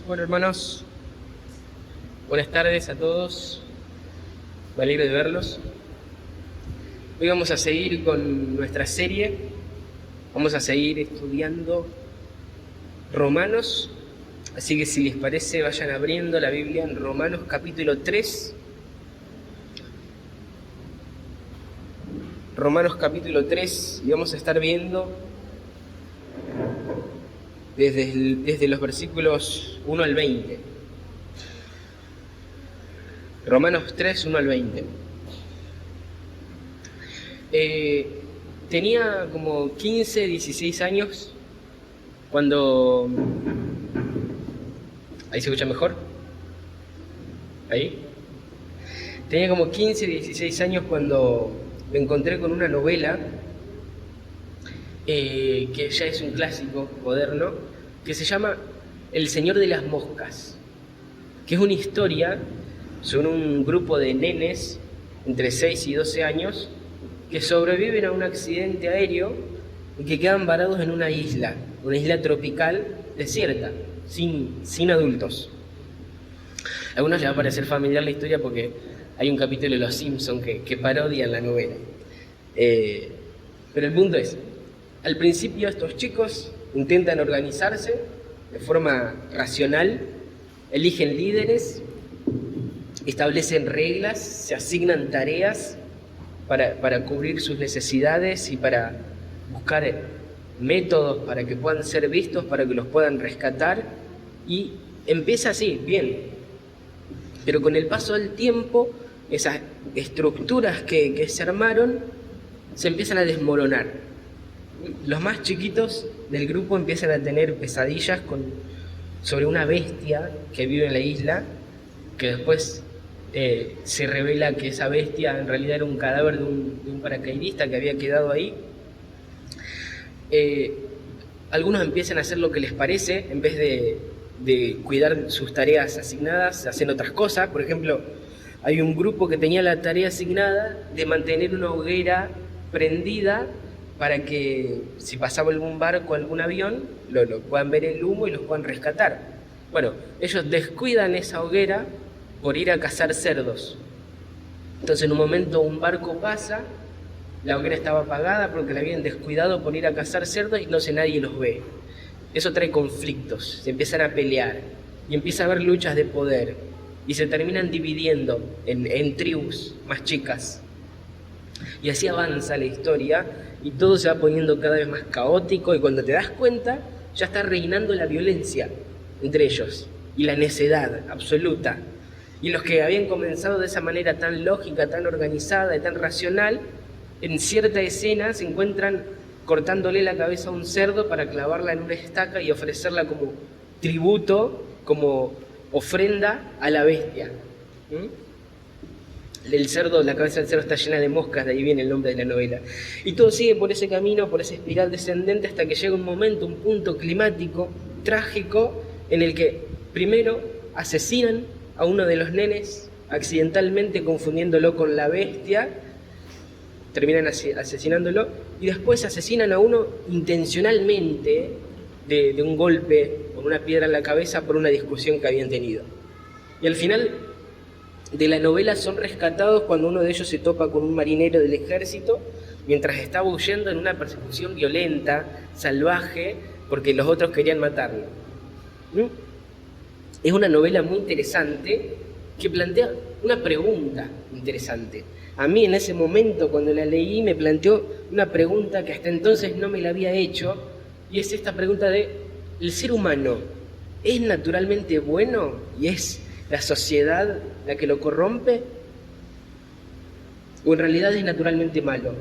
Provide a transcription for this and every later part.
Bueno, hermanos, buenas tardes a todos. Me alegro de verlos. Hoy vamos a seguir con nuestra serie. Vamos a seguir estudiando Romanos. Así que si les parece, vayan abriendo la Biblia en Romanos capítulo 3. Romanos capítulo 3, y vamos a estar viendo desde los versículos 1 al 20. Romanos 3, 1 al 20. Tenía como 15, 16 años cuando... ¿Ahí se escucha mejor? ¿Ahí? Tenía como 15, 16 años cuando me encontré con una novela que ya es un clásico moderno, que se llama El Señor de las Moscas, que es una historia sobre un grupo de nenes entre 6 y 12 años que sobreviven a un accidente aéreo y que quedan varados en una isla tropical desierta, sin adultos. A algunos les va a parecer familiar la historia porque hay un capítulo de Los Simpsons que parodian la novela. Pero el punto es, al principio estos chicos intentan organizarse de forma racional, eligen líderes, establecen reglas, se asignan tareas para cubrir sus necesidades y para buscar métodos para que puedan ser vistos, para que los puedan rescatar, y empieza así, bien. Pero con el paso del tiempo, esas estructuras que se armaron se empiezan a desmoronar. Los más chiquitos del grupo empiezan a tener pesadillas sobre una bestia que vive en la isla, que después se revela que esa bestia en realidad era un cadáver de un paracaidista que había quedado ahí. Algunos empiezan a hacer lo que les parece, en vez de cuidar sus tareas asignadas, hacen otras cosas. Por ejemplo, hay un grupo que tenía la tarea asignada de mantener una hoguera prendida para que si pasaba algún barco, algún avión, lo puedan ver el humo y los puedan rescatar. Bueno, ellos descuidan esa hoguera por ir a cazar cerdos. Entonces en un momento un barco pasa, la hoguera estaba apagada porque la habían descuidado por ir a cazar cerdos y entonces nadie los ve. Eso trae conflictos, se empiezan a pelear y empieza a haber luchas de poder y se terminan dividiendo en tribus más chicas. Y así avanza la historia y todo se va poniendo cada vez más caótico, y cuando te das cuenta ya está reinando la violencia entre ellos y la necedad absoluta. Y los que habían comenzado de esa manera tan lógica, tan organizada y tan racional, en cierta escena se encuentran cortándole la cabeza a un cerdo para clavarla en una estaca y ofrecerla como tributo, como ofrenda a la bestia. La cabeza del cerdo está llena de moscas, de ahí viene el nombre de la novela. Y todo sigue por ese camino, por esa espiral descendente, hasta que llega un momento, un punto climático, trágico, en el que primero asesinan a uno de los nenes, accidentalmente confundiéndolo con la bestia, terminan asesinándolo, y después asesinan a uno intencionalmente de un golpe con una piedra en la cabeza por una discusión que habían tenido. Y al final de la novela son rescatados cuando uno de ellos se topa con un marinero del ejército mientras estaba huyendo en una persecución violenta, salvaje, porque los otros querían matarlo. Es una novela muy interesante que plantea una pregunta interesante. A mí en ese momento, cuando la leí, me planteó una pregunta que hasta entonces no me la había hecho, y es esta pregunta de: ¿el ser humano es naturalmente bueno y es la sociedad la que lo corrompe? ¿O en realidad es naturalmente malo?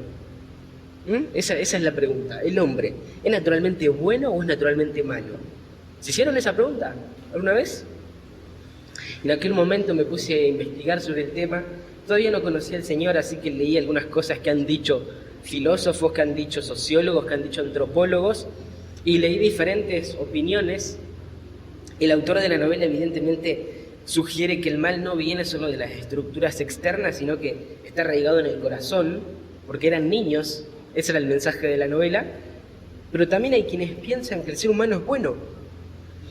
Esa es la pregunta. ¿El hombre es naturalmente bueno o es naturalmente malo? ¿Se hicieron esa pregunta alguna vez? En aquel momento me puse a investigar sobre el tema. Todavía no conocía al Señor, así que leí algunas cosas que han dicho filósofos, que han dicho sociólogos, que han dicho antropólogos, y leí diferentes opiniones. El autor de la novela evidentemente sugiere que el mal no viene solo de las estructuras externas, sino que está arraigado en el corazón, porque eran niños, ese era el mensaje de la novela. Pero también hay quienes piensan que el ser humano es bueno,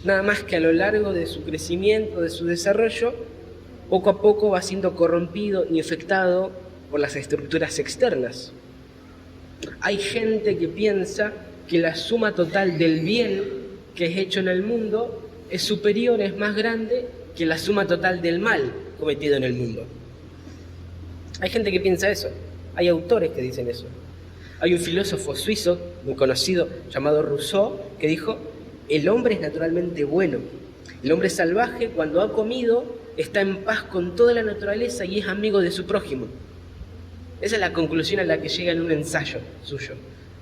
nada más que a lo largo de su crecimiento, de su desarrollo, poco a poco va siendo corrompido y afectado por las estructuras externas. Hay gente que piensa que la suma total del bien que es hecho en el mundo es superior, es más grande que la suma total del mal cometido en el mundo. Hay gente que piensa eso, hay autores que dicen eso. Hay un filósofo suizo muy conocido llamado Rousseau que dijo: el hombre es naturalmente bueno. El hombre salvaje, cuando ha comido, está en paz con toda la naturaleza y es amigo de su prójimo. Esa es la conclusión a la que llega en un ensayo suyo.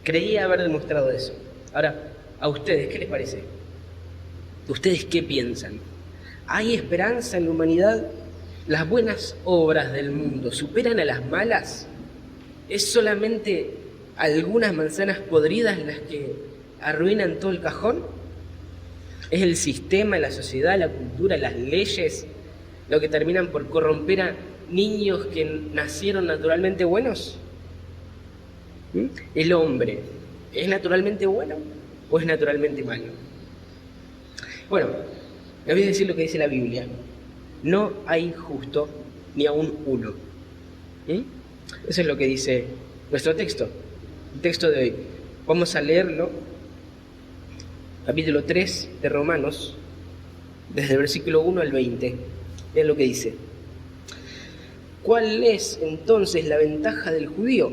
Creía haber demostrado eso. Ahora, ¿a ustedes qué les parece? ¿Ustedes qué piensan? ¿Hay esperanza en la humanidad? ¿Las buenas obras del mundo superan a las malas? ¿Es solamente algunas manzanas podridas las que arruinan todo el cajón? ¿Es el sistema, la sociedad, la cultura, las leyes lo que terminan por corromper a niños que nacieron naturalmente buenos? ¿El hombre es naturalmente bueno o es naturalmente malo? Bueno, les voy a decir lo que dice la Biblia. No hay justo ni aún uno. Eso es lo que dice nuestro texto, el texto de hoy. Vamos a leerlo, capítulo 3 de Romanos, desde el versículo 1 al 20. Vean lo que dice. ¿Cuál es entonces la ventaja del judío?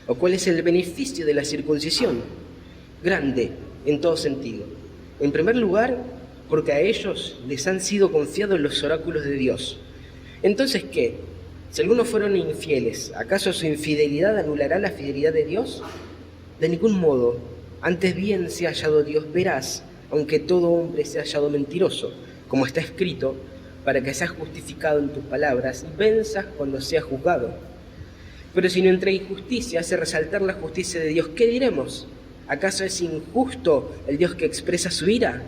¿O cuál es el beneficio de la circuncisión? Grande en todo sentido. En primer lugar, porque a ellos les han sido confiados los oráculos de Dios. Entonces, ¿qué? Si algunos fueron infieles, ¿acaso su infidelidad anulará la fidelidad de Dios? De ningún modo. Antes bien se ha hallado Dios veraz, aunque todo hombre se ha hallado mentiroso, como está escrito, para que seas justificado en tus palabras y venzas cuando seas juzgado. Pero si nuestra injusticia hace resaltar la justicia de Dios, ¿qué diremos? ¿Acaso es injusto el Dios que expresa su ira?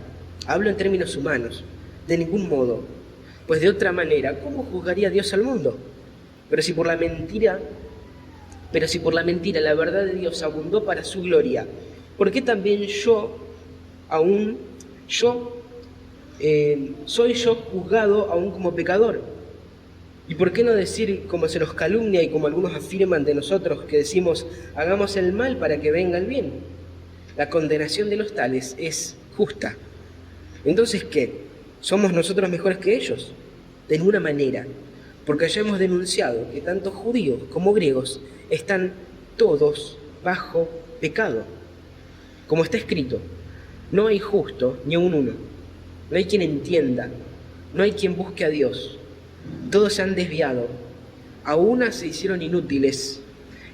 Hablo en términos humanos. De ningún modo. Pues de otra manera, ¿cómo juzgaría Dios al mundo? Pero si por la mentira la verdad de Dios abundó para su gloria, ¿por qué también soy yo juzgado aún como pecador? ¿Y por qué no decir, como se nos calumnia y como algunos afirman de nosotros, que decimos, hagamos el mal para que venga el bien? La condenación de los tales es justa. Entonces, ¿qué? ¿Somos nosotros mejores que ellos? De ninguna manera, porque ya hemos denunciado que tanto judíos como griegos están todos bajo pecado. Como está escrito, no hay justo ni aun uno, no hay quien entienda, no hay quien busque a Dios. Todos se han desviado, a una se hicieron inútiles,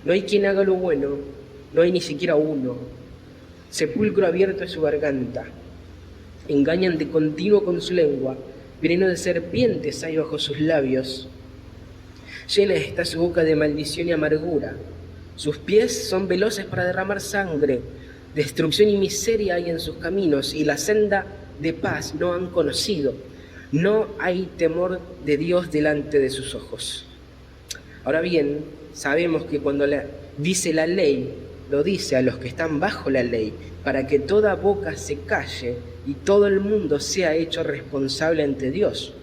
no hay quien haga lo bueno, no hay ni siquiera uno. Sepulcro abierto es su garganta, engañan de continuo con su lengua, veneno de serpientes hay bajo sus labios. Llena está su boca de maldición y amargura, sus pies son veloces para derramar sangre, destrucción y miseria hay en sus caminos, y la senda de paz no han conocido. No hay temor de Dios delante de sus ojos. Ahora bien, sabemos que cuando dice la ley, lo dice a los que están bajo la ley, para que toda boca se calle y todo el mundo sea hecho responsable ante Dios.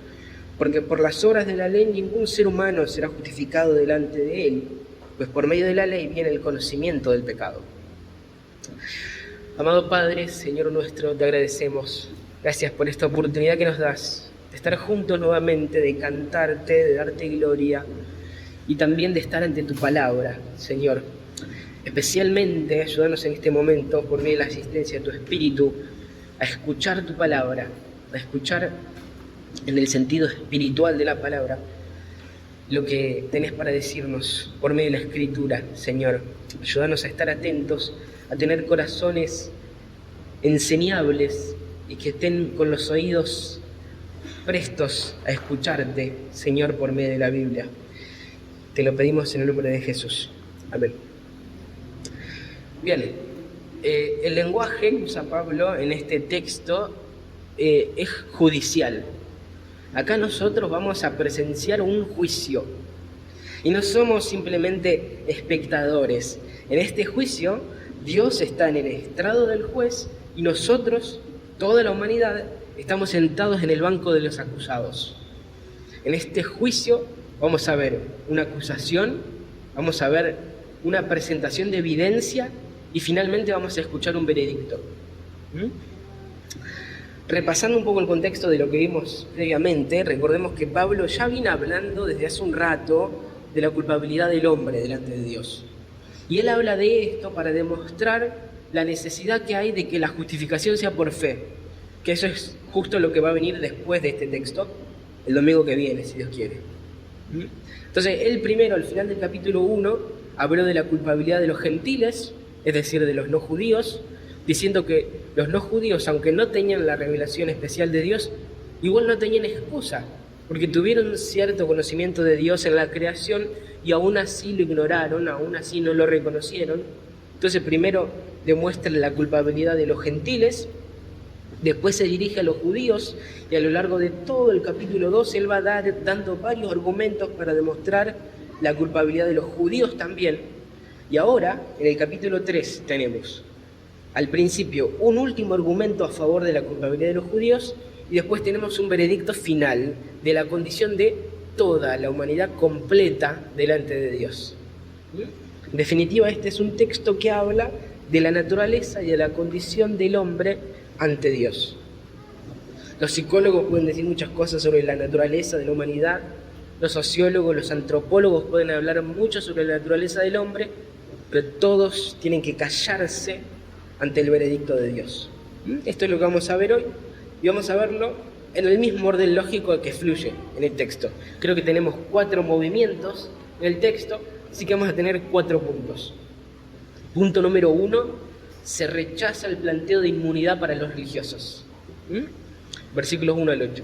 Porque por las obras de la ley ningún ser humano será justificado delante de él, pues por medio de la ley viene el conocimiento del pecado. Amado Padre, Señor nuestro, te agradecemos. Gracias por esta oportunidad que nos das de estar juntos nuevamente, de cantarte, de darte gloria y también de estar ante tu palabra, Señor. Especialmente ayúdanos en este momento, por medio de la asistencia de tu Espíritu, a escuchar tu palabra, a escuchar en el sentido espiritual de la palabra lo que tenés para decirnos por medio de la Escritura, Señor. Ayúdanos a estar atentos, a tener corazones enseñables y que estén con los oídos prestos a escucharte, Señor, por medio de la Biblia. Te lo pedimos en el nombre de Jesús. Amén. Bien, el lenguaje que usa Pablo en este texto es judicial. Acá nosotros vamos a presenciar un juicio y no somos simplemente espectadores. En este juicio, Dios está en el estrado del juez y nosotros Toda la humanidad estamos sentados en el banco de los acusados. En este juicio vamos a ver una acusación, vamos a ver una presentación de evidencia y finalmente vamos a escuchar un veredicto. Repasando un poco el contexto de lo que vimos previamente, recordemos que Pablo ya viene hablando desde hace un rato de la culpabilidad del hombre delante de Dios. Y él habla de esto para demostrar la necesidad que hay de que la justificación sea por fe, que eso es justo lo que va a venir después de este texto, el domingo que viene, si Dios quiere. Entonces, él primero, al final del capítulo 1, habló de la culpabilidad de los gentiles, es decir, de los no judíos, diciendo que los no judíos, aunque no tenían la revelación especial de Dios, igual no tenían excusa, porque tuvieron cierto conocimiento de Dios en la creación y aún así lo ignoraron, aún así no lo reconocieron. Entonces, primero demuestra la culpabilidad de los gentiles, después se dirige a los judíos y a lo largo de todo el capítulo 2 él va dando varios argumentos para demostrar la culpabilidad de los judíos también. Y ahora, en el capítulo 3 tenemos al principio un último argumento a favor de la culpabilidad de los judíos y después tenemos un veredicto final de la condición de toda la humanidad completa delante de Dios. En definitiva, este es un texto que habla de la naturaleza y de la condición del hombre ante Dios. Los psicólogos pueden decir muchas cosas sobre la naturaleza de la humanidad, los sociólogos, los antropólogos pueden hablar mucho sobre la naturaleza del hombre, pero todos tienen que callarse ante el veredicto de Dios. Esto es lo que vamos a ver hoy y vamos a verlo en el mismo orden lógico que fluye en el texto. Creo que tenemos 4 movimientos en el texto, así que vamos a tener 4 puntos. Punto número 1, se rechaza el planteo de inmunidad para los religiosos. Versículos 1 al 8.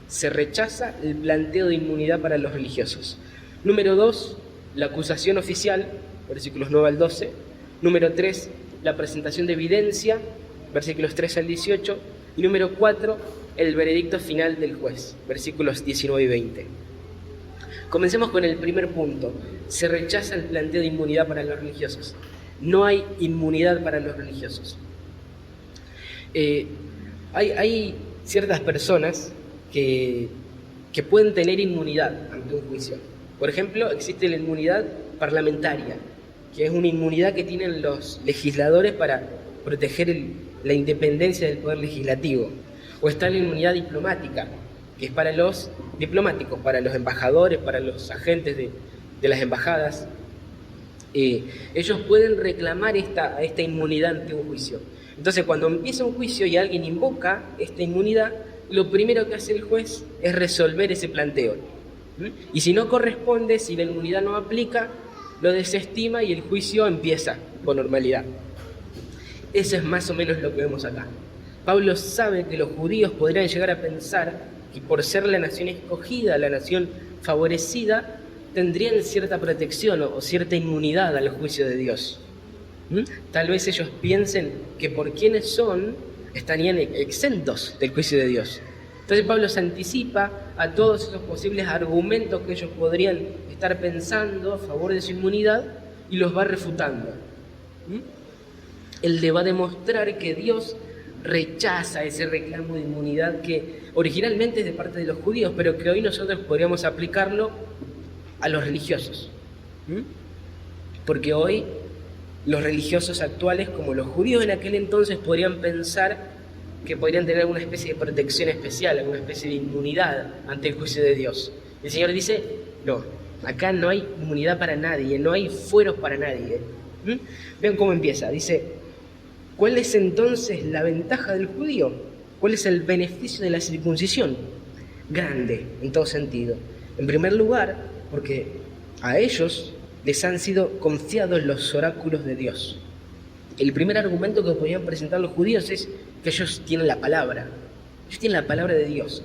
Se rechaza el planteo de inmunidad para los religiosos. Número 2, la acusación oficial, versículos 9 al 12. Número 3, la presentación de evidencia, versículos 3 al 18. Y número 4, el veredicto final del juez, versículos 19 y 20. Comencemos con el primer punto. Se rechaza el planteo de inmunidad para los religiosos. No hay inmunidad para los religiosos. Hay ciertas personas que pueden tener inmunidad ante un juicio. Por ejemplo, existe la inmunidad parlamentaria, que es una inmunidad que tienen los legisladores para proteger la independencia del poder legislativo. O está la inmunidad diplomática, que es para los diplomáticos, para los embajadores, para los agentes de las embajadas. Ellos pueden reclamar esta inmunidad ante un juicio. Entonces, cuando empieza un juicio y alguien invoca esta inmunidad, lo primero que hace el juez es resolver ese planteo. Y si no corresponde, si la inmunidad no aplica, lo desestima y el juicio empieza con normalidad. Eso es más o menos lo que vemos acá. Pablo sabe que los judíos podrían llegar a pensar que por ser la nación escogida, la nación favorecida, tendrían cierta protección o cierta inmunidad al juicio de Dios. Tal vez ellos piensen que por quienes son, estarían exentos del juicio de Dios. Entonces Pablo se anticipa a todos esos posibles argumentos que ellos podrían estar pensando a favor de su inmunidad y los va refutando. Él le va a demostrar que Dios rechaza ese reclamo de inmunidad que originalmente es de parte de los judíos, pero que hoy nosotros podríamos aplicarlo a los religiosos. Porque hoy los religiosos actuales, como los judíos en aquel entonces, podrían pensar que podrían tener alguna especie de protección especial, alguna especie de inmunidad ante el juicio de Dios. El Señor dice, no, acá no hay inmunidad para nadie, no hay fueros para nadie. Vean cómo empieza, dice, ¿cuál es entonces la ventaja del judío? ¿Cuál es el beneficio de la circuncisión? Grande, en todo sentido. En primer lugar, porque a ellos les han sido confiados los oráculos de Dios. El primer argumento que podían presentar los judíos es que ellos tienen la palabra. Ellos tienen la palabra de Dios.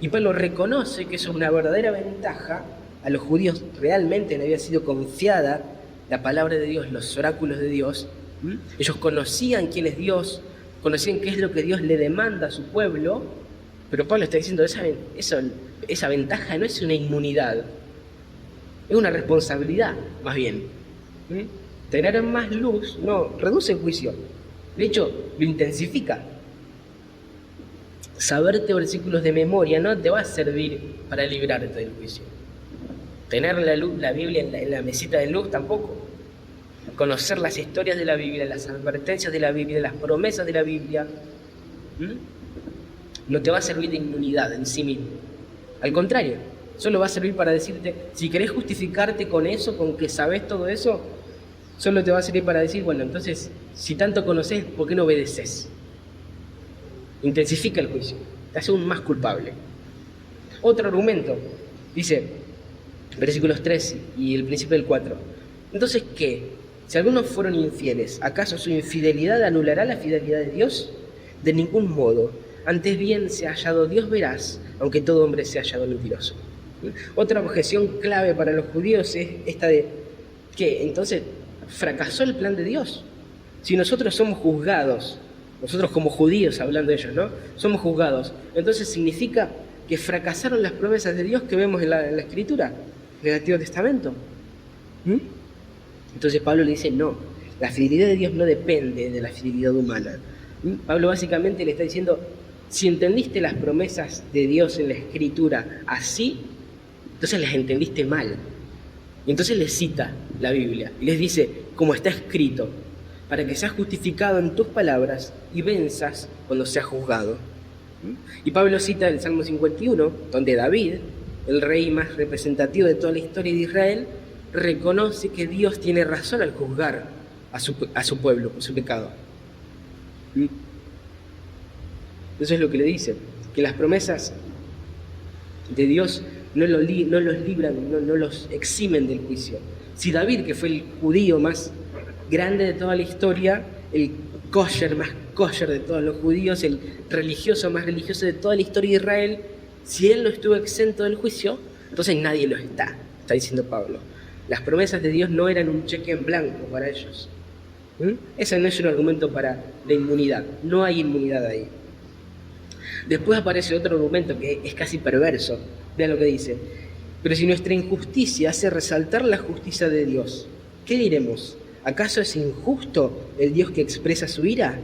Y Pablo reconoce que eso es una verdadera ventaja. A los judíos realmente le había sido confiada la palabra de Dios, los oráculos de Dios. Ellos conocían quién es Dios, conocían qué es lo que Dios le demanda a su pueblo. Pero Pablo está diciendo, esa ventaja no es una inmunidad, es una responsabilidad, más bien. Tener más luz no reduce el juicio, de hecho lo intensifica. saberte versículos de memoria no te va a servir para librarte del juicio. Tener la Biblia en la mesita de luz tampoco. Conocer las historias de la Biblia, las advertencias de la Biblia, las promesas de la Biblia, no te va a servir de inmunidad en sí mismo. Al contrario, solo va a servir para decirte, si querés justificarte con eso, con que sabés todo eso, solo te va a servir para decir, bueno, entonces, si tanto conocés, ¿por qué no obedeces? Intensifica el juicio, te hace aún más culpable. Otro argumento, dice, versículos 3 y el principio del 4. Entonces, ¿qué? Si algunos fueron infieles, ¿acaso su infidelidad anulará la fidelidad de Dios? De ningún modo. Antes bien se ha hallado Dios veraz, aunque todo hombre se ha hallado mentiroso. Otra objeción clave para los judíos es esta de que entonces fracasó el plan de Dios. Si nosotros somos juzgados, nosotros como judíos hablando de ellos, ¿no? Somos juzgados. Entonces significa que fracasaron las promesas de Dios que vemos en la Escritura, en el Antiguo Testamento. Entonces Pablo le dice, no, la fidelidad de Dios no depende de la fidelidad humana. Pablo básicamente le está diciendo, si entendiste las promesas de Dios en la Escritura así, entonces las entendiste mal. Y entonces les cita la Biblia y les dice, como está escrito, para que seas justificado en tus palabras y venzas cuando seas juzgado. Y Pablo cita el Salmo 51, donde David, el rey más representativo de toda la historia de Israel, reconoce que Dios tiene razón al juzgar a su pueblo por su pecado. Eso es lo que le dice, que las promesas de Dios no los libran, no los eximen del juicio. Si David, que fue el judío más grande de toda la historia, el kosher más kosher de todos los judíos, el religioso más religioso de toda la historia de Israel, si él no estuvo exento del juicio, entonces nadie lo está diciendo Pablo. Las promesas de Dios no eran un cheque en blanco para ellos. Ese no es un argumento para la inmunidad, no hay inmunidad ahí. Después aparece otro argumento que es casi perverso. Vean lo que dice. Pero si nuestra injusticia hace resaltar la justicia de Dios, ¿qué diremos? ¿Acaso es injusto el Dios que expresa su ira?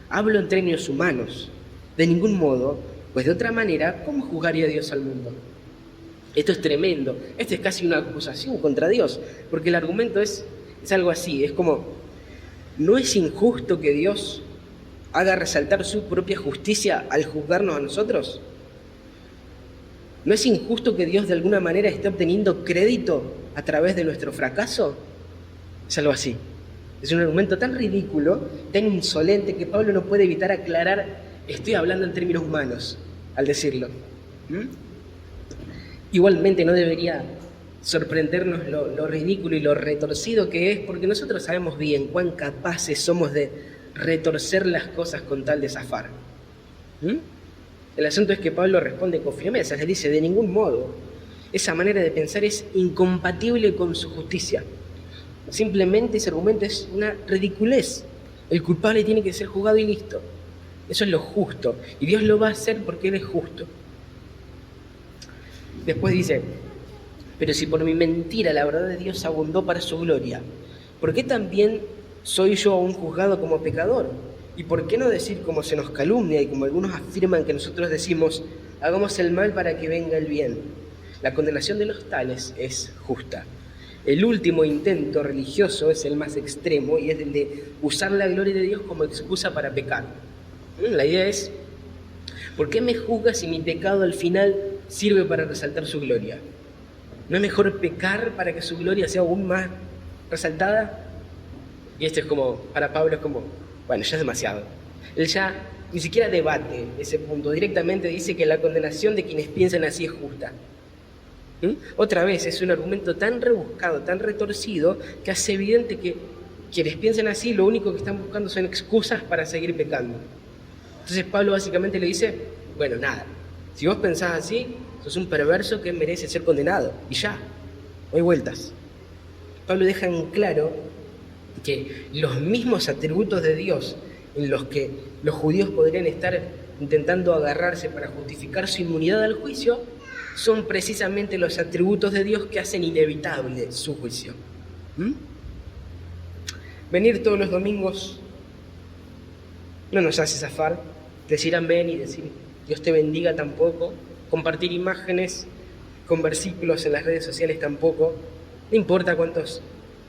Hablo en términos humanos. De ningún modo, pues de otra manera, ¿cómo juzgaría Dios al mundo? Esto es tremendo. Esto es casi una acusación contra Dios, porque el argumento es algo así. Es como, ¿no es injusto que Dios haga resaltar su propia justicia al juzgarnos a nosotros? ¿No es injusto que Dios de alguna manera esté obteniendo crédito a través de nuestro fracaso? Es algo así. Es un argumento tan ridículo, tan insolente, que Pablo no puede evitar aclarar, estoy hablando en términos humanos al decirlo. Igualmente no debería sorprendernos lo ridículo y lo retorcido que es, porque nosotros sabemos bien cuán capaces somos de retorcer las cosas con tal de zafar. El asunto es que Pablo responde con firmeza, le dice, de ningún modo. Esa manera de pensar es incompatible con su justicia. Simplemente ese argumento es una ridiculez. El culpable tiene que ser juzgado y listo. Eso es lo justo. Y Dios lo va a hacer porque Él es justo. Después dice, pero si por mi mentira la verdad de Dios abundó para su gloria, ¿por qué también soy yo aún juzgado como pecador? ¿Y por qué no decir como se nos calumnia y como algunos afirman que nosotros decimos, hagamos el mal para que venga el bien? La condenación de los tales es justa. El último intento religioso es el más extremo y es el de usar la gloria de Dios como excusa para pecar. La idea es, ¿por qué me juzgas si mi pecado al final sirve para resaltar su gloria? ¿No es mejor pecar para que su gloria sea aún más resaltada? Y esto es como, para Pablo es como, bueno, ya es demasiado. Él ya ni siquiera debate ese punto, directamente dice que la condenación de quienes piensan así es justa. Otra vez, es un argumento tan rebuscado, tan retorcido, que hace evidente que quienes piensan así lo único que están buscando son excusas para seguir pecando. Entonces Pablo básicamente le dice, bueno, nada, si vos pensás así, sos un perverso que merece ser condenado, y ya, no hay vueltas. Pablo deja en claro que los mismos atributos de Dios en los que los judíos podrían estar intentando agarrarse para justificar su inmunidad al juicio, son precisamente los atributos de Dios que hacen inevitable su juicio. Venir todos los domingos no nos hace zafar, decir amén y decir Dios te bendiga tampoco. Compartir imágenes con versículos en las redes sociales tampoco. No importa cuántos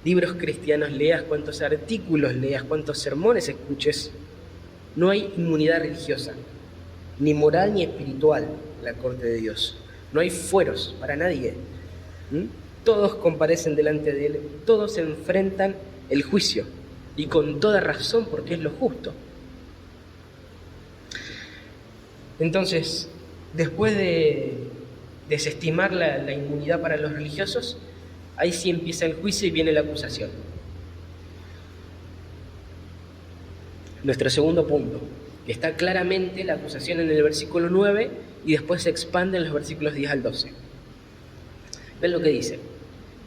libros cristianos leas, cuántos artículos leas, cuántos sermones escuches. No hay inmunidad religiosa, ni moral ni espiritual en la corte de Dios. No hay fueros para nadie. Todos comparecen delante de Él, todos enfrentan el juicio, y con toda razón, porque es lo justo. Entonces, después de desestimar la inmunidad para los religiosos, ahí sí empieza el juicio y viene la acusación. Nuestro segundo punto, que está claramente la acusación en el versículo 9 y después se expande en los versículos 10 al 12. Ven lo que dice,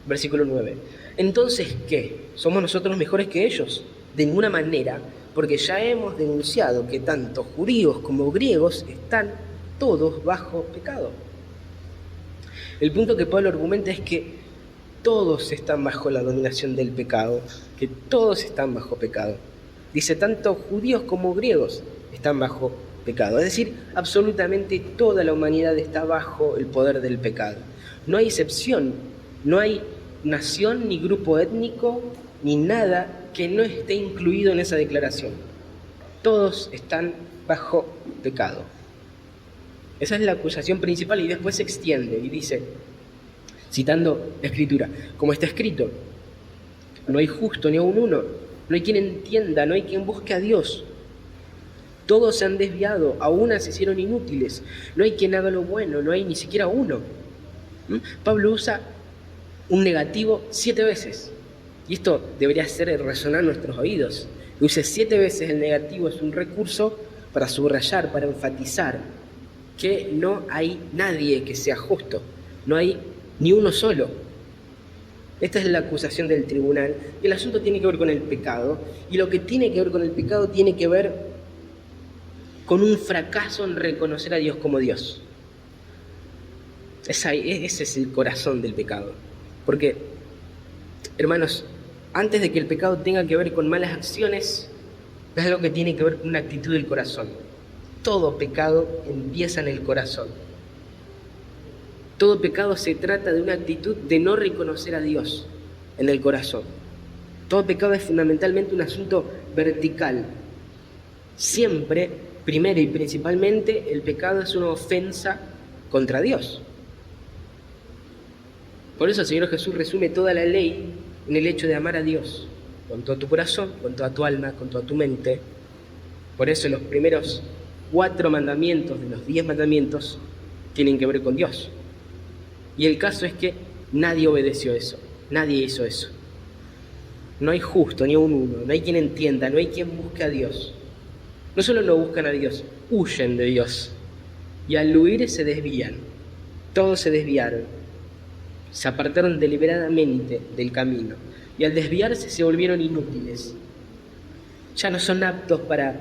versículo 9. Entonces, ¿qué? ¿Somos nosotros mejores que ellos? De ninguna manera, porque ya hemos denunciado que tanto judíos como griegos están todos bajo pecado. El punto que Pablo argumenta es que todos están bajo la dominación del pecado, que todos están bajo pecado. Dice, tanto judíos como griegos están bajo pecado. Es decir, absolutamente toda la humanidad está bajo el poder del pecado. No hay excepción, no hay nación, ni grupo étnico, ni nada que no esté incluido en esa declaración. Todos están bajo pecado. Esa es la acusación principal y después se extiende y dice, citando la Escritura, como está escrito, no hay justo ni aun uno, no hay quien entienda, no hay quien busque a Dios. Todos se han desviado, a unas se hicieron inútiles, no hay quien haga lo bueno, no hay ni siquiera uno. Pablo usa un negativo 7 veces, y esto debería hacer resonar nuestros oídos. Que use 7 veces el negativo es un recurso para subrayar, para enfatizar que no hay nadie que sea justo, no hay ni uno solo. Esta es la acusación del tribunal. El asunto tiene que ver con el pecado, y lo que tiene que ver con el pecado tiene que ver con un fracaso en reconocer a Dios como Dios. Ese es el corazón del pecado. Porque, hermanos, antes de que el pecado tenga que ver con malas acciones, es algo que tiene que ver con una actitud del corazón. Todo pecado empieza en el corazón. Todo pecado se trata de una actitud de no reconocer a Dios en el corazón. Todo pecado es fundamentalmente un asunto vertical. Siempre, primero y principalmente, el pecado es una ofensa contra Dios. Por eso el Señor Jesús resume toda la ley en el hecho de amar a Dios con todo tu corazón, con toda tu alma, con toda tu mente. Por eso los primeros 4 mandamientos de los 10 mandamientos tienen que ver con Dios. Y el caso es que nadie obedeció eso, nadie hizo eso. No hay justo ni un uno, no hay quien entienda, no hay quien busque a Dios. No solo no buscan a Dios, huyen de Dios. Y al huir se desvían. Todos se desviaron. Se apartaron deliberadamente del camino. Y al desviarse se volvieron inútiles. Ya no son aptos para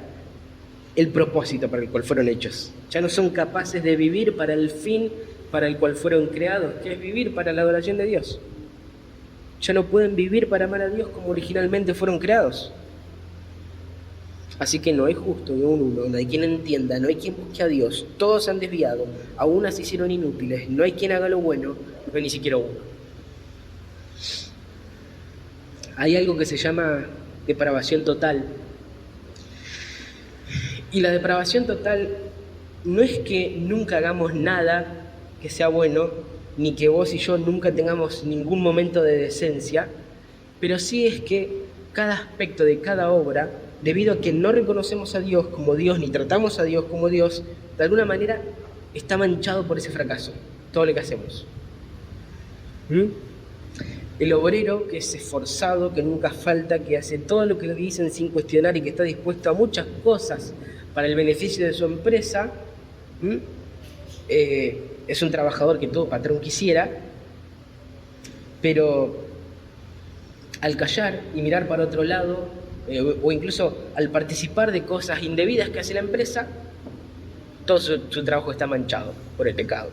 el propósito para el cual fueron hechos. Ya no son capaces de vivir para el fin para el cual fueron creados, que es vivir para la adoración de Dios. Ya no pueden vivir para amar a Dios como originalmente fueron creados. Así que no hay justo ni un uno, no hay quien entienda, no hay quien busque a Dios. Todos se han desviado, a unas se hicieron inútiles, no hay quien haga lo bueno, no hay ni siquiera uno. Hay algo que se llama depravación total. Y la depravación total no es que nunca hagamos nada que sea bueno, ni que vos y yo nunca tengamos ningún momento de decencia, pero sí es que cada aspecto de cada obra, debido a que no reconocemos a Dios como Dios, ni tratamos a Dios como Dios, de alguna manera está manchado por ese fracaso, todo lo que hacemos. El obrero que es esforzado, que nunca falta, que hace todo lo que le dicen sin cuestionar y que está dispuesto a muchas cosas para el beneficio de su empresa, es un trabajador que todo patrón quisiera, pero al callar y mirar para otro lado, o incluso al participar de cosas indebidas que hace la empresa, todo su trabajo está manchado por el pecado.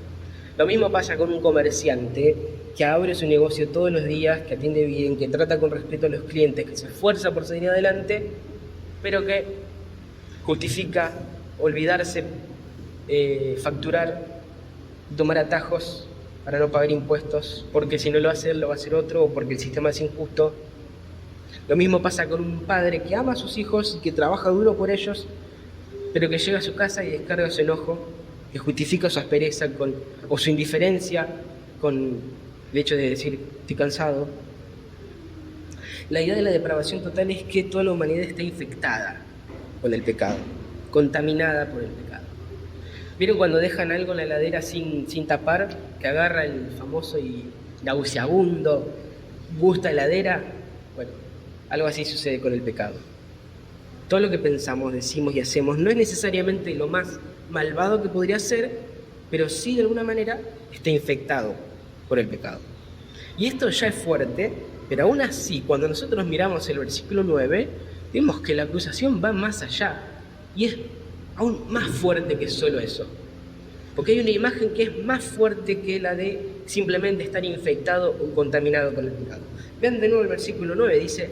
Lo mismo pasa con un comerciante que abre su negocio todos los días, que atiende bien, que trata con respeto a los clientes, que se esfuerza por seguir adelante, pero que justifica olvidarse facturar, tomar atajos para no pagar impuestos, porque si no lo hace él, lo va a hacer otro, o porque el sistema es injusto. Lo mismo pasa con un padre que ama a sus hijos y que trabaja duro por ellos, pero que llega a su casa y descarga su enojo, que justifica su aspereza o su indiferencia con el hecho de decir, estoy cansado. La idea de la depravación total es que toda la humanidad está infectada con el pecado, contaminada por el pecado. ¿Vieron cuando dejan algo en la heladera sin tapar? Que agarra el famoso y nauseabundo gusta heladera. Bueno, algo así sucede con el pecado. Todo lo que pensamos, decimos y hacemos no es necesariamente lo más malvado que podría ser, pero sí de alguna manera está infectado por el pecado. Y esto ya es fuerte, pero aún así, cuando nosotros miramos el versículo 9, vemos que la acusación va más allá y es aún más fuerte que solo eso. Porque hay una imagen que es más fuerte que la de simplemente estar infectado o contaminado con el pecado. Vean de nuevo el versículo 9, dice,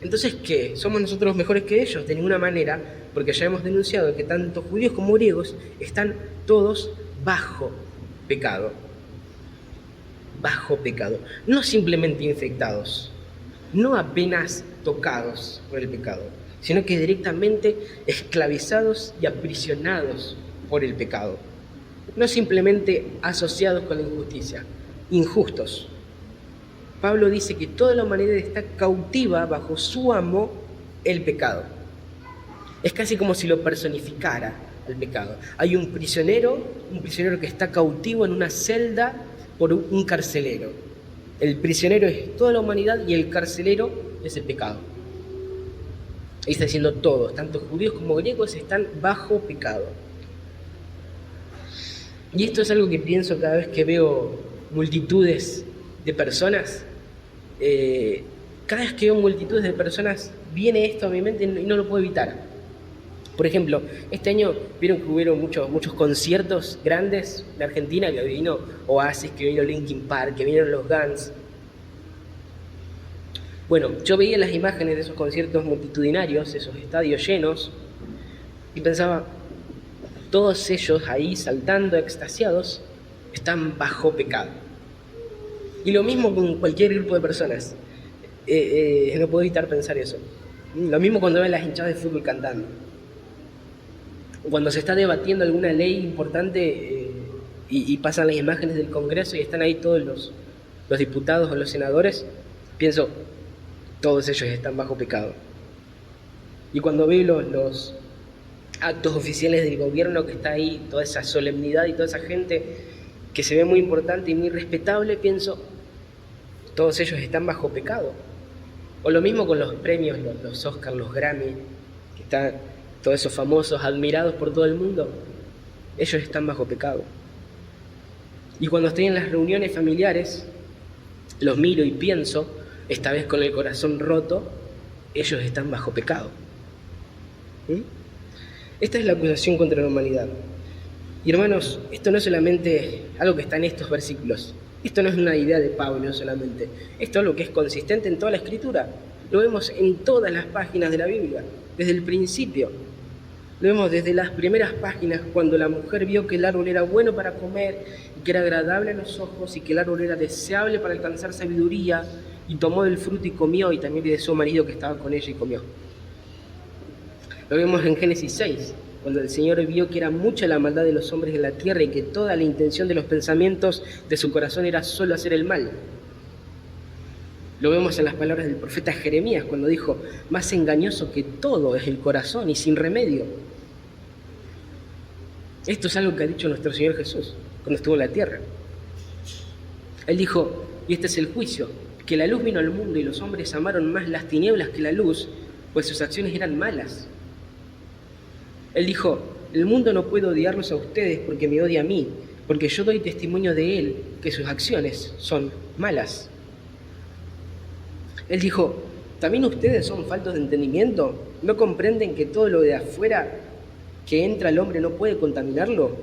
entonces, ¿qué? ¿Somos nosotros mejores que ellos? De ninguna manera, porque ya hemos denunciado que tanto judíos como griegos están todos bajo pecado. Bajo pecado. No simplemente infectados, no apenas tocados por el pecado, sino que directamente esclavizados y aprisionados por el pecado. No simplemente asociados con la injusticia, injustos. Pablo dice que toda la humanidad está cautiva bajo su amo, el pecado. Es casi como si lo personificara el pecado. Hay un prisionero que está cautivo en una celda por un carcelero. El prisionero es toda la humanidad y el carcelero es el pecado. Ahí está diciendo todos, tanto judíos como griegos, están bajo pecado. Y esto es algo que pienso cada vez que veo multitudes de personas. Cada vez que veo multitudes de personas viene esto a mi mente y no lo puedo evitar. Por ejemplo, este año vieron que hubieron muchos conciertos grandes de Argentina, que vino Oasis, que vino Linkin Park, que vinieron los Guns. Bueno, yo veía las imágenes de esos conciertos multitudinarios, esos estadios llenos, y pensaba, todos ellos ahí saltando, extasiados, están bajo pecado. Y lo mismo con cualquier grupo de personas. No puedo evitar pensar eso. Lo mismo cuando ven las hinchadas de fútbol cantando. Cuando se está debatiendo alguna ley importante y pasan las imágenes del Congreso y están ahí todos los diputados o los senadores, pienso, todos ellos están bajo pecado. Y cuando veo los actos oficiales del gobierno que está ahí, toda esa solemnidad y toda esa gente que se ve muy importante y muy respetable, pienso, todos ellos están bajo pecado. O lo mismo con los premios, los Oscar, los Grammy, que están todos esos famosos admirados por todo el mundo, ellos están bajo pecado. Y cuando estoy en las reuniones familiares, los miro y pienso, esta vez con el corazón roto, ellos están bajo pecado. Esta es la acusación contra la humanidad. Y hermanos, esto no es solamente algo que está en estos versículos. Esto no es una idea de Pablo solamente. Esto es algo que es consistente en toda la Escritura. Lo vemos en todas las páginas de la Biblia, desde el principio. Lo vemos desde las primeras páginas, cuando la mujer vio que el árbol era bueno para comer, y que era agradable a los ojos, y que el árbol era deseable para alcanzar sabiduría, y tomó del fruto y comió, y también le dio a su marido que estaba con ella y comió. Lo vemos en Génesis 6, cuando el Señor vio que era mucha la maldad de los hombres en la tierra y que toda la intención de los pensamientos de su corazón era solo hacer el mal. Lo vemos en las palabras del profeta Jeremías, cuando dijo, más engañoso que todo es el corazón y sin remedio. Esto es algo que ha dicho nuestro Señor Jesús cuando estuvo en la tierra. Él dijo, y este es el juicio, que la luz vino al mundo y los hombres amaron más las tinieblas que la luz, pues sus acciones eran malas. Él dijo, el mundo no puede odiarlos a ustedes porque me odia a mí, porque yo doy testimonio de él que sus acciones son malas. Él dijo, ¿también ustedes son faltos de entendimiento? ¿No comprenden que todo lo de afuera que entra al hombre no puede contaminarlo?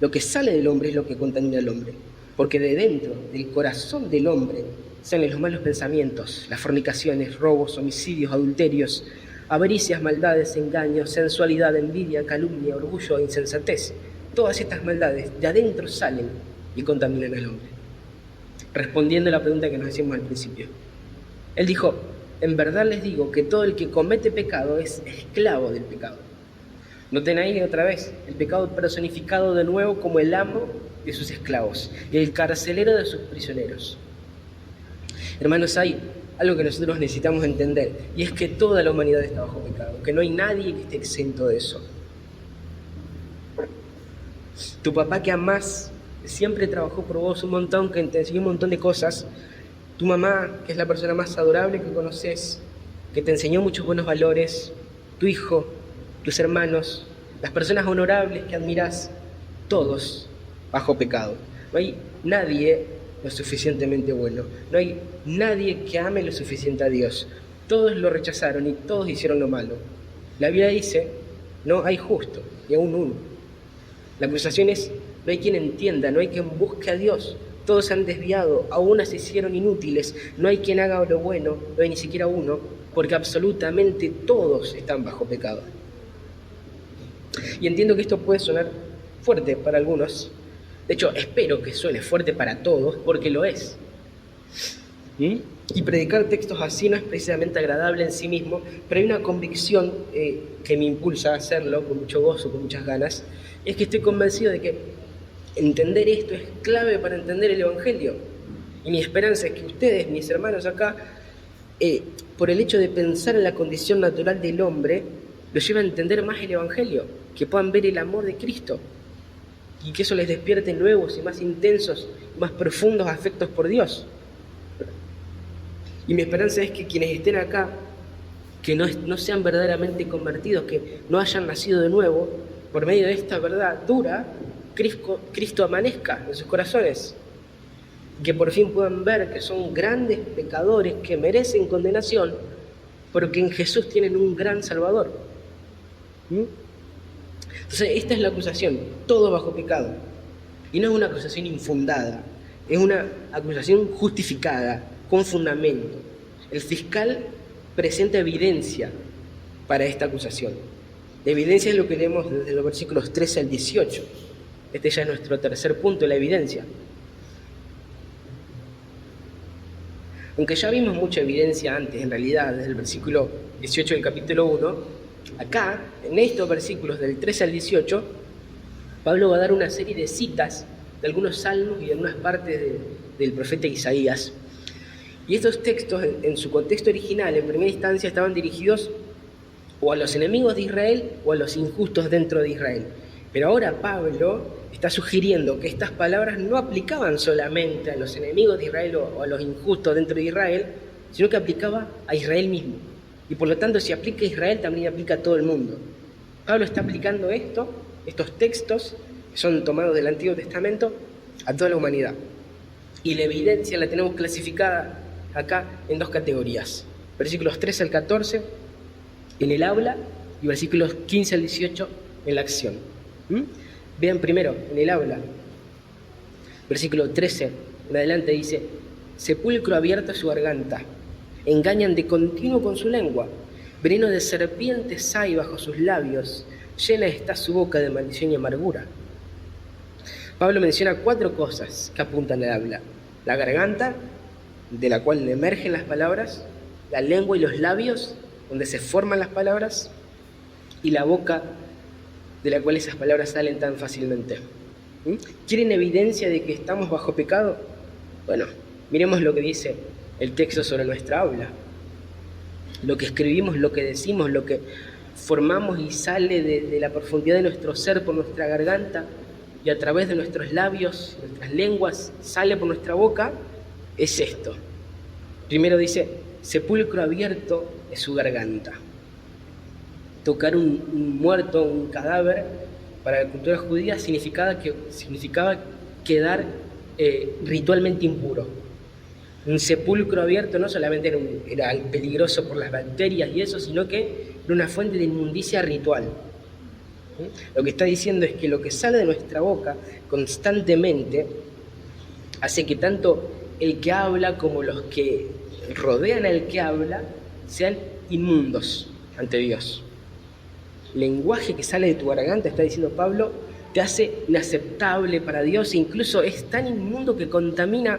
Lo que sale del hombre es lo que contamina al hombre, porque de dentro, del corazón del hombre, salen los malos pensamientos, las fornicaciones, robos, homicidios, adulterios, avaricias, maldades, engaños, sensualidad, envidia, calumnia, orgullo e insensatez. todas estas maldades de adentro salen y contaminan al hombre. Respondiendo a la pregunta que nos hicimos al principio. Él dijo, en verdad les digo que todo el que comete pecado es esclavo del pecado. Noten ahí otra vez, el pecado personificado de nuevo como el amo de sus esclavos y el carcelero de sus prisioneros. Hermanos, hay algo que nosotros necesitamos entender, y es que toda la humanidad está bajo pecado, que no hay nadie que esté exento de eso. Tu papá que amás, siempre trabajó por vos un montón, que te enseñó un montón de cosas. Tu mamá, que es la persona más adorable que conoces, que te enseñó muchos buenos valores. Tu hijo, tus hermanos, las personas honorables que admirás, todos bajo pecado. No hay nadie lo suficientemente bueno. No hay nadie que ame lo suficiente a Dios. Todos lo rechazaron y todos hicieron lo malo. La Biblia dice, no hay justo, ni aún uno. La acusación es, no hay quien entienda, no hay quien busque a Dios. Todos se han desviado, aún se hicieron inútiles. No hay quien haga lo bueno, no hay ni siquiera uno, porque absolutamente todos están bajo pecado. Y entiendo que esto puede sonar fuerte para algunos. De hecho, espero que suene fuerte para todos, porque lo es. Y predicar textos así no es precisamente agradable en sí mismo, pero hay una convicción que me impulsa a hacerlo con mucho gozo, con muchas ganas, y es que estoy convencido de que entender esto es clave para entender el Evangelio. Y mi esperanza es que ustedes, mis hermanos acá, por el hecho de pensar en la condición natural del hombre, los lleve a entender más el Evangelio, que puedan ver el amor de Cristo, y que eso les despierte nuevos y más intensos, más profundos afectos por Dios. Y mi esperanza es que quienes estén acá, que no sean verdaderamente convertidos, que no hayan nacido de nuevo, por medio de esta verdad dura, Cristo amanezca en sus corazones. Que por fin puedan ver que son grandes pecadores que merecen condenación, pero que en Jesús tienen un gran Salvador. Entonces, esta es la acusación, todo bajo pecado. Y no es una acusación infundada, es una acusación justificada, con fundamento. El fiscal presenta evidencia para esta acusación. La evidencia es lo que leemos desde los versículos 13 al 18. Este ya es nuestro tercer punto, la evidencia. Aunque ya vimos mucha evidencia antes, en realidad, desde el versículo 18 del capítulo 1, acá, en estos versículos del 13 al 18, Pablo va a dar una serie de citas de algunos salmos y de algunas partes del profeta Isaías. Y estos textos, en su contexto original, en primera instancia, estaban dirigidos o a los enemigos de Israel o a los injustos dentro de Israel. Pero ahora Pablo está sugiriendo que estas palabras no aplicaban solamente a los enemigos de Israel o a los injustos dentro de Israel, sino que aplicaba a Israel mismo. Y por lo tanto, si aplica a Israel, también aplica a todo el mundo. Pablo está aplicando estos textos que son tomados del Antiguo Testamento, a toda la humanidad. Y la evidencia la tenemos clasificada acá en dos categorías. Versículos 13 al 14 en el habla y versículos 15 al 18 en la acción. Vean primero en el habla. Versículo 13 en adelante dice: sepulcro abierto su garganta, engañan de continuo con su lengua, veneno de serpientes hay bajo sus labios, llena está su boca de maldición y amargura. Pablo menciona 4 cosas que apuntan al habla: la garganta, de la cual emergen las palabras, la lengua y los labios, donde se forman las palabras, y la boca, de la cual esas palabras salen tan fácilmente. ¿Quieren evidencia de que estamos bajo pecado? Bueno, miremos lo que dice el texto sobre nuestra habla. Lo que escribimos, lo que decimos, lo que formamos y sale de la profundidad de nuestro ser por nuestra garganta y a través de nuestros labios, nuestras lenguas, sale por nuestra boca, es esto. Primero dice: sepulcro abierto es su garganta. Tocar un muerto, un cadáver, para la cultura judía significaba quedar ritualmente impuro. Un sepulcro abierto no solamente era peligroso por las bacterias y eso, sino que era una fuente de inmundicia ritual. Lo que está diciendo es que lo que sale de nuestra boca constantemente hace que tanto el que habla como los que rodean al que habla sean inmundos ante Dios. El lenguaje que sale de tu garganta, está diciendo Pablo, te hace inaceptable para Dios e incluso es tan inmundo que contamina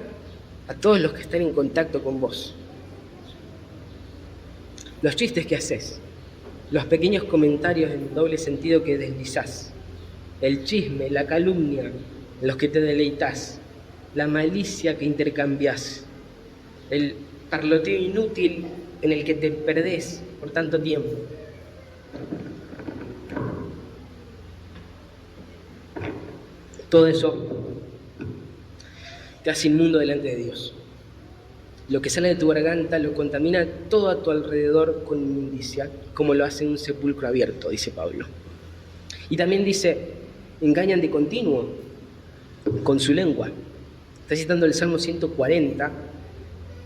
a todos los que están en contacto con vos. Los chistes que haces, los pequeños comentarios en doble sentido que deslizás, el chisme, la calumnia en los que te deleitas, la malicia que intercambiás, el parloteo inútil en el que te perdés por tanto tiempo. Todo eso te hace inmundo delante de Dios. Lo que sale de tu garganta lo contamina todo a tu alrededor con inmundicia, como lo hace un sepulcro abierto, dice Pablo. Y también dice, engañan de continuo con su lengua. Está citando el Salmo 140,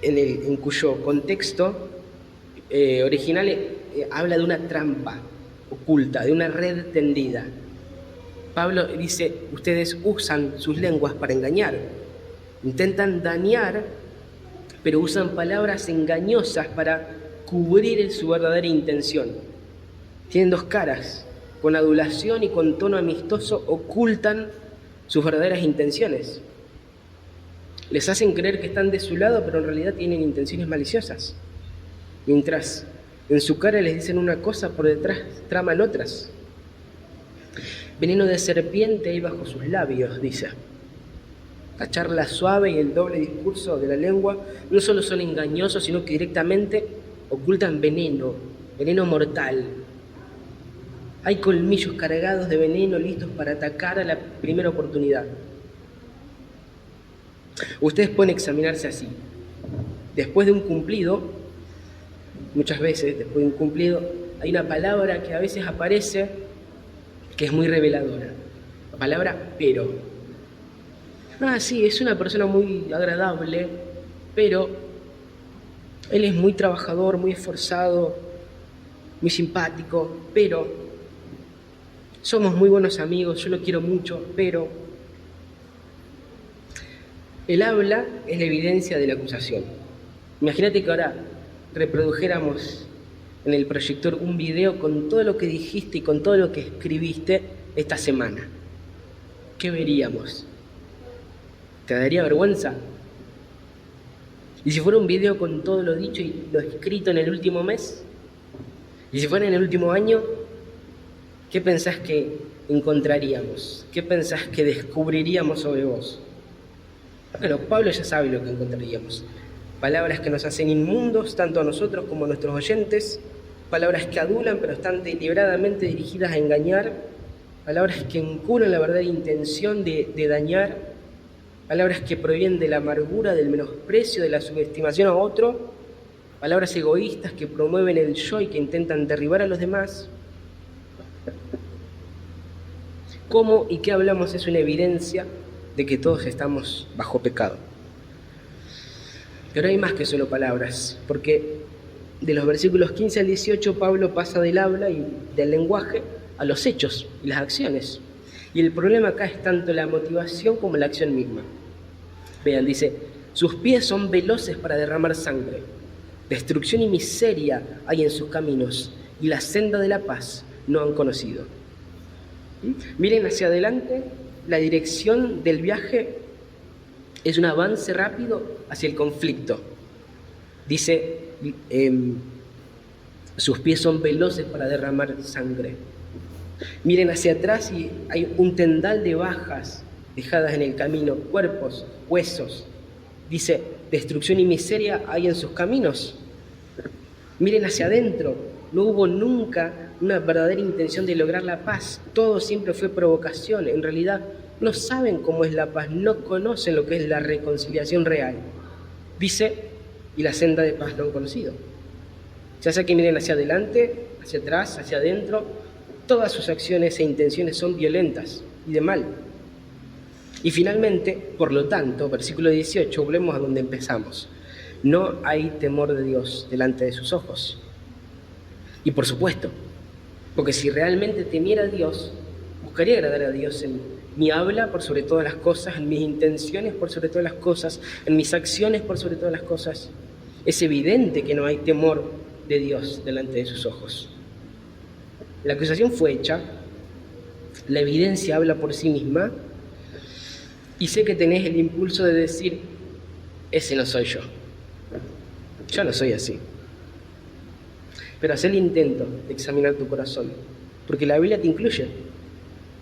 en cuyo contexto original habla de una trampa oculta, de una red tendida. Pablo dice, ustedes usan sus lenguas para engañar, intentan dañar, pero usan palabras engañosas para cubrir su verdadera intención. Tienen dos caras, con adulación y con tono amistoso ocultan sus verdaderas intenciones. Les hacen creer que están de su lado, pero en realidad tienen intenciones maliciosas. Mientras en su cara les dicen una cosa, por detrás traman otras. Veneno de serpiente hay bajo sus labios, dice. La charla suave y el doble discurso de la lengua no solo son engañosos, sino que directamente ocultan veneno mortal. Hay colmillos cargados de veneno listos para atacar a la primera oportunidad. Ustedes pueden examinarse así. Después de un cumplido, muchas veces después de un cumplido, hay una palabra que a veces aparece que es muy reveladora. La palabra pero. Sí, es una persona muy agradable, pero él es muy trabajador, muy esforzado, muy simpático, pero somos muy buenos amigos, yo lo quiero mucho, pero el habla es la evidencia de la acusación. Imagínate que ahora reprodujéramos en el proyector un video con todo lo que dijiste y con todo lo que escribiste esta semana. ¿Qué veríamos? ¿Te daría vergüenza? ¿Y si fuera un video con todo lo dicho y lo escrito en el último mes? ¿Y si fuera en el último año? ¿Qué pensás que encontraríamos? ¿Qué pensás que descubriríamos sobre vos? Bueno, Pablo ya sabe lo que encontraríamos. Palabras que nos hacen inmundos, tanto a nosotros como a nuestros oyentes. Palabras que adulan, pero están deliberadamente dirigidas a engañar. Palabras que encubren la verdadera intención de dañar. Palabras que provienen de la amargura, del menosprecio, de la subestimación a otro. Palabras egoístas que promueven el yo y que intentan derribar a los demás. Cómo y qué hablamos es una evidencia de que todos estamos bajo pecado. Pero hay más que solo palabras, porque de los versículos 15 al 18 Pablo pasa del habla y del lenguaje a los hechos y las acciones. Y el problema acá es tanto la motivación como la acción misma. Vean, dice, sus pies son veloces para derramar sangre. Destrucción y miseria hay en sus caminos, y la senda de la paz no han conocido. Miren hacia adelante, la dirección del viaje es un avance rápido hacia el conflicto. Dice, sus pies son veloces para derramar sangre. Miren hacia atrás y hay un tendal de bajas dejadas en el camino, cuerpos, huesos. Dice, destrucción y miseria hay en sus caminos. Miren hacia adentro, no hubo nunca una verdadera intención de lograr la paz. Todo siempre fue provocación. En realidad no saben cómo es la paz, no conocen lo que es la reconciliación real. Dice, y la senda de paz no han conocido. Ya sea que miren hacia adelante, hacia atrás, hacia adentro, todas sus acciones e intenciones son violentas y de mal. Y finalmente, por lo tanto, versículo 18, volvemos a donde empezamos. No hay temor de Dios delante de sus ojos. Y por supuesto, porque si realmente temiera a Dios, buscaría agradar a Dios en mi habla por sobre todas las cosas, en mis intenciones por sobre todas las cosas, en mis acciones por sobre todas las cosas. Es evidente que no hay temor de Dios delante de sus ojos. La acusación fue hecha, La evidencia habla por sí misma y sé que tenés el impulso de decir, ese no soy yo. Yo no soy así. Pero haz el intento de examinar tu corazón, porque la Biblia te incluye.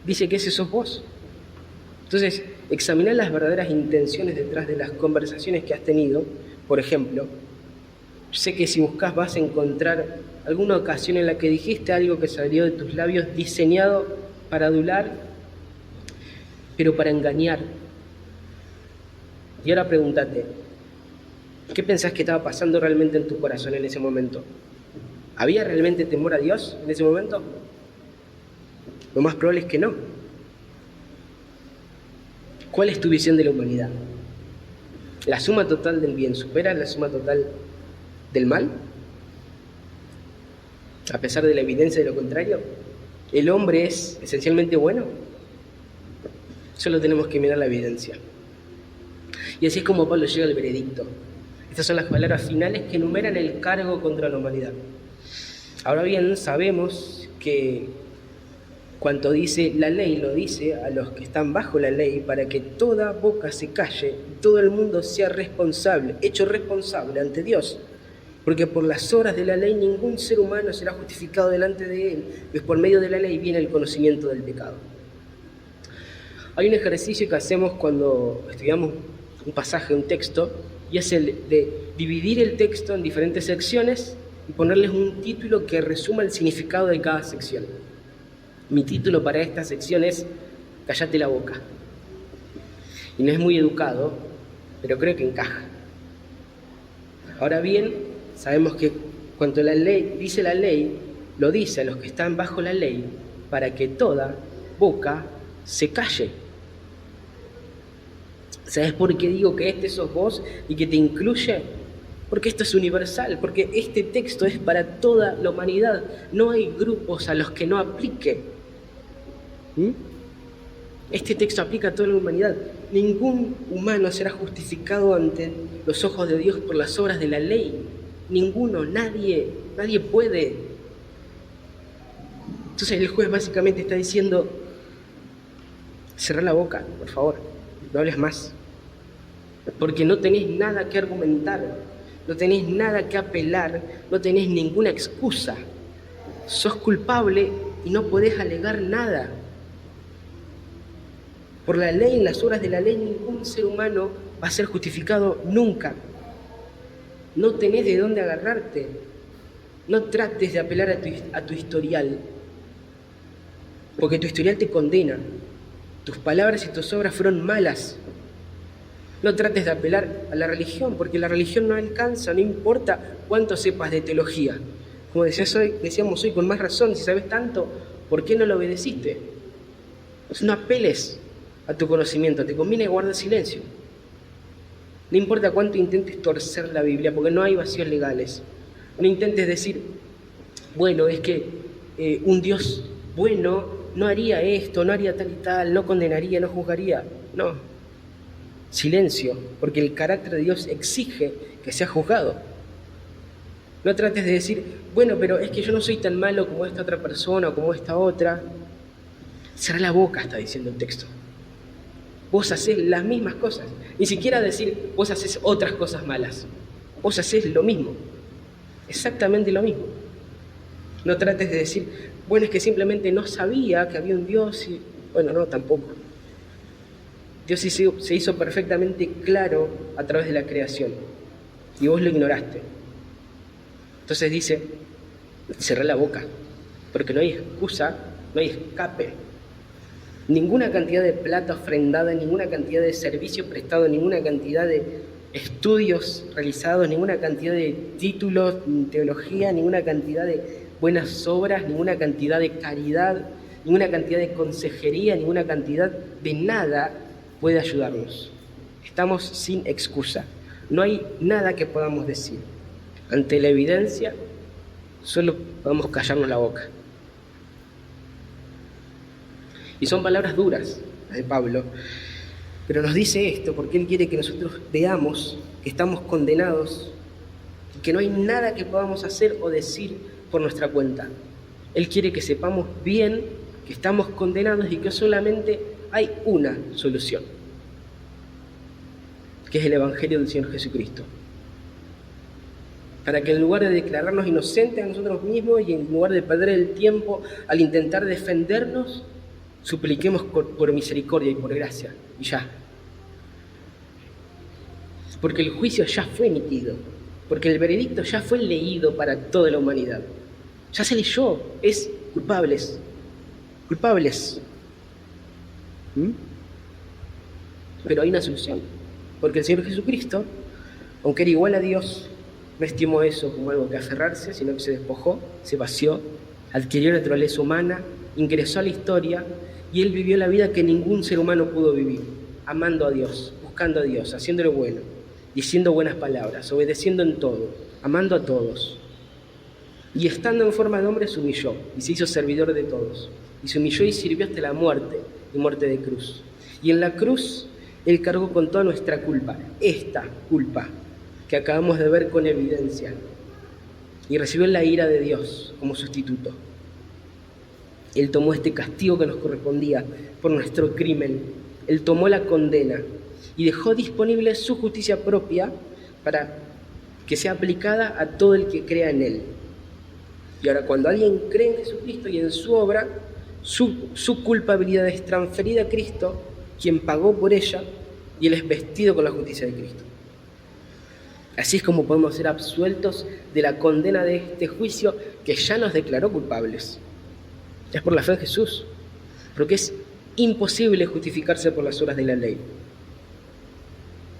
Dice que ese sos vos. Entonces, examinar las verdaderas intenciones detrás de las conversaciones que has tenido. Por ejemplo, sé que si buscas vas a encontrar alguna ocasión en la que dijiste algo que salió de tus labios diseñado para adular, pero para engañar. Y ahora pregúntate, ¿qué pensás que estaba pasando realmente en tu corazón en ese momento? ¿Había realmente temor a Dios en ese momento? Lo más probable es que no. ¿Cuál es tu visión de la humanidad? ¿La suma total del bien supera la suma total del mal? A pesar de la evidencia de lo contrario, ¿el hombre es esencialmente bueno? Solo tenemos que mirar la evidencia. Y así es como Pablo llega al veredicto. Estas son las palabras finales que enumeran el cargo contra la humanidad. Ahora bien, sabemos que cuanto dice la ley, lo dice a los que están bajo la ley, para que toda boca se calle y todo el mundo sea responsable, hecho responsable ante Dios. Porque por las obras de la ley ningún ser humano será justificado delante de él, pues por medio de la ley viene el conocimiento del pecado. Hay un ejercicio que hacemos cuando estudiamos un pasaje, un texto, y es el de dividir el texto en diferentes secciones y ponerles un título que resuma el significado de cada sección. Mi título para esta sección es Cállate la boca. Y no es muy educado, pero creo que encaja. Ahora bien, sabemos que cuando la ley dice la ley, lo dice a los que están bajo la ley, para que toda boca se calle. ¿Sabes por qué digo que este sos vos y que te incluye? Porque esto es universal, porque este texto es para toda la humanidad. No hay grupos a los que no aplique. Este texto aplica a toda la humanidad. Ningún humano será justificado ante los ojos de Dios por las obras de la ley. Ninguno, nadie puede. Entonces el juez básicamente está diciendo, cerrá la boca, por favor, no hables más. Porque no tenés nada que argumentar, no tenés nada que apelar, no tenés ninguna excusa. Sos culpable y no podés alegar nada. Por la ley, en las obras de la ley, ningún ser humano va a ser justificado nunca. No tenés de dónde agarrarte. No trates de apelar a tu historial, porque tu historial te condena. Tus palabras y tus obras fueron malas. No trates de apelar a la religión, porque la religión no alcanza, no importa cuánto sepas de teología. Como decíamos hoy, con más razón, si sabes tanto, ¿por qué no lo obedeciste? Pues no apeles a tu conocimiento, te conviene guardar silencio. No importa cuánto intentes torcer la Biblia, porque no hay vacíos legales. No intentes decir, bueno, es que un Dios bueno no haría esto, no haría tal y tal, no condenaría, no juzgaría. No. Silencio, porque el carácter de Dios exige que sea juzgado. No trates de decir, bueno, pero es que yo no soy tan malo como esta otra persona o como esta otra. Cerrá la boca, está diciendo el texto. Vos hacés las mismas cosas. Ni siquiera decir, vos hacés otras cosas malas. Vos hacés lo mismo. Exactamente lo mismo. No trates de decir, bueno, es que simplemente no sabía que había un Dios y... Bueno, no, tampoco. Dios se hizo perfectamente claro a través de la creación y vos lo ignoraste. Entonces dice, cerrá la boca, porque no hay excusa, no hay escape. Ninguna cantidad de plata ofrendada, ninguna cantidad de servicio prestado, ninguna cantidad de estudios realizados, ninguna cantidad de títulos en teología, ninguna cantidad de buenas obras, ninguna cantidad de caridad, ninguna cantidad de consejería, ninguna cantidad de nada puede ayudarnos. Estamos sin excusa. No hay nada que podamos decir. Ante la evidencia, solo podemos callarnos la boca. Y son palabras duras, las de Pablo, pero nos dice esto porque él quiere que nosotros veamos que estamos condenados y que no hay nada que podamos hacer o decir por nuestra cuenta. Él quiere que sepamos bien que estamos condenados y que solamente hay una solución, que es el Evangelio del Señor Jesucristo. Para que en lugar de declararnos inocentes a nosotros mismos y en lugar de perder el tiempo al intentar defendernos, supliquemos por misericordia y por gracia, y ya. Porque el juicio ya fue emitido, porque el veredicto ya fue leído para toda la humanidad. Ya se leyó, es culpables. Pero hay una solución, porque el Señor Jesucristo, aunque era igual a Dios, no estimó eso como algo que aferrarse, sino que se despojó, se vació, adquirió la naturaleza humana, ingresó a la historia y Él vivió la vida que ningún ser humano pudo vivir, amando a Dios, buscando a Dios, haciéndole bueno, diciendo buenas palabras, obedeciendo en todo, amando a todos. Y estando en forma de hombre se humilló y se hizo servidor de todos. Y se humilló y sirvió hasta la muerte, y muerte de cruz. Y en la cruz Él cargó con toda nuestra culpa, esta culpa que acabamos de ver con evidencia, y recibió la ira de Dios como sustituto. Él tomó este castigo que nos correspondía por nuestro crimen, Él tomó la condena y dejó disponible su justicia propia para que sea aplicada a todo el que crea en Él. Y ahora cuando alguien cree en Jesucristo y en su obra, su culpabilidad es transferida a Cristo, quien pagó por ella, y Él es vestido con la justicia de Cristo. Así es como podemos ser absueltos de la condena de este juicio que ya nos declaró culpables. Es por la fe en Jesús, porque es imposible justificarse por las obras de la ley.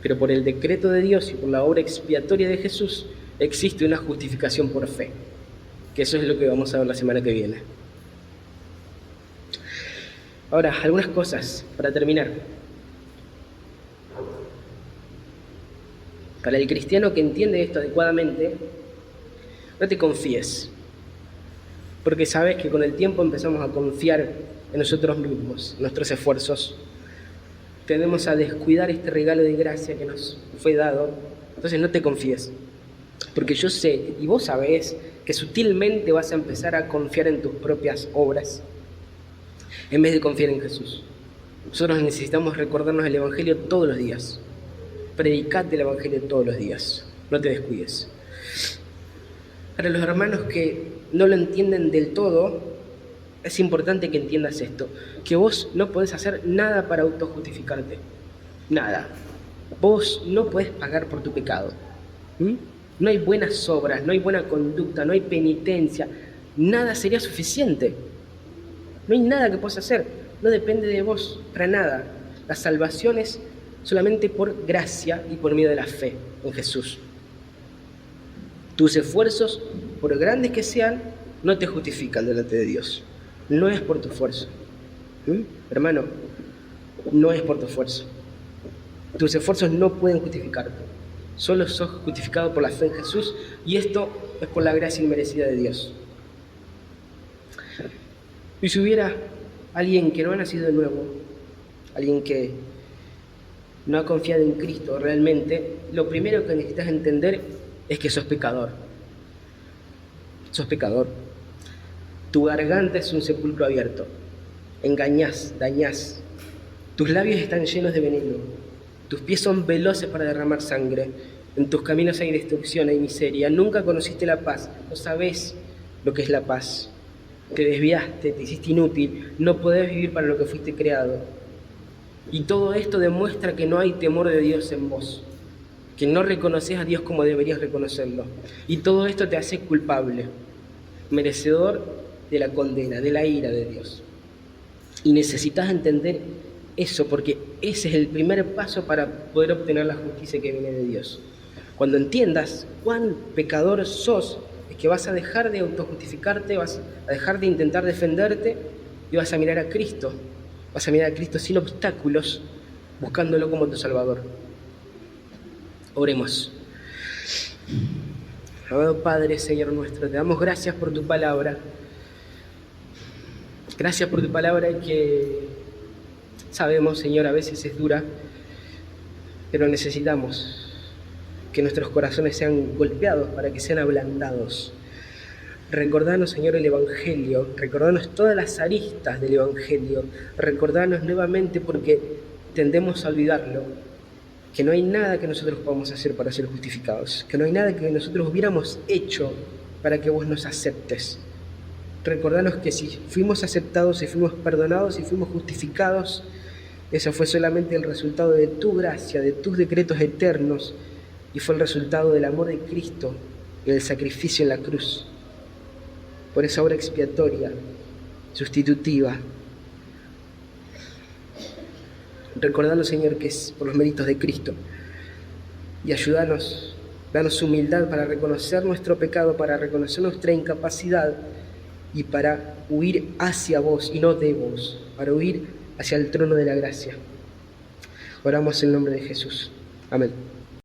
Pero por el decreto de Dios y por la obra expiatoria de Jesús existe una justificación por fe, que eso es lo que vamos a ver la semana que viene. Ahora, algunas cosas para terminar. Para el cristiano que entiende esto adecuadamente, no te confíes, porque sabes que con el tiempo empezamos a confiar en nosotros mismos, en nuestros esfuerzos. Tendemos a descuidar este regalo de gracia que nos fue dado. Entonces no te confíes, porque yo sé, y vos sabés, que sutilmente vas a empezar a confiar en tus propias obras, en vez de confiar en Jesús. Nosotros necesitamos recordarnos el Evangelio todos los días. Predicate el Evangelio todos los días, no te descuides. Para los hermanos que no lo entienden del todo, es importante que entiendas esto, que vos no podés hacer nada para autojustificarte, nada. Vos no podés pagar por tu pecado. No hay buenas obras, no hay buena conducta, no hay penitencia, nada sería suficiente. No hay nada que puedas hacer, no depende de vos, para nada. La salvación es solamente por gracia y por medio de la fe en Jesús. Tus esfuerzos, por grandes que sean, no te justifican delante de Dios. No es por tu esfuerzo. Hermano, no es por tu esfuerzo. Tus esfuerzos no pueden justificarte. Solo sos justificado por la fe en Jesús, y esto es por la gracia inmerecida de Dios. Y si hubiera alguien que no ha nacido de nuevo, alguien que no ha confiado en Cristo realmente, lo primero que necesitas entender es que sos pecador. Sos pecador. Tu garganta es un sepulcro abierto. Engañás, dañás. Tus labios están llenos de veneno. Tus pies son veloces para derramar sangre. En tus caminos hay destrucción, hay miseria. Nunca conociste la paz. No sabés lo que es la paz. Te desviaste, te hiciste inútil. No podés vivir para lo que fuiste creado. Y todo esto demuestra que no hay temor de Dios en vos, que no reconoces a Dios como deberías reconocerlo. Y todo esto te hace culpable, merecedor de la condena, de la ira de Dios. Y necesitas entender eso, porque ese es el primer paso para poder obtener la justicia que viene de Dios. Cuando entiendas cuán pecador sos, es que vas a dejar de autojustificarte, vas a dejar de intentar defenderte y vas a mirar a Cristo. Vas a mirar a Cristo sin obstáculos, buscándolo como tu Salvador. Oremos. Amado Padre, Señor nuestro, te damos gracias por tu palabra. Gracias por tu palabra que sabemos, Señor, a veces es dura, pero necesitamos que nuestros corazones sean golpeados para que sean ablandados. Recordanos, Señor, el Evangelio, recordanos todas las aristas del Evangelio, recordanos nuevamente porque tendemos a olvidarlo, que no hay nada que nosotros podamos hacer para ser justificados, que no hay nada que nosotros hubiéramos hecho para que vos nos aceptes. Recordanos que si fuimos aceptados, si fuimos perdonados, si fuimos justificados, eso fue solamente el resultado de tu gracia, de tus decretos eternos, y fue el resultado del amor de Cristo y del sacrificio en la cruz. Por esa obra expiatoria, sustitutiva. Recordanos, Señor, que es por los méritos de Cristo. Y ayúdanos, danos humildad para reconocer nuestro pecado, para reconocer nuestra incapacidad y para huir hacia vos y no de vos, para huir hacia el trono de la gracia. Oramos en el nombre de Jesús. Amén.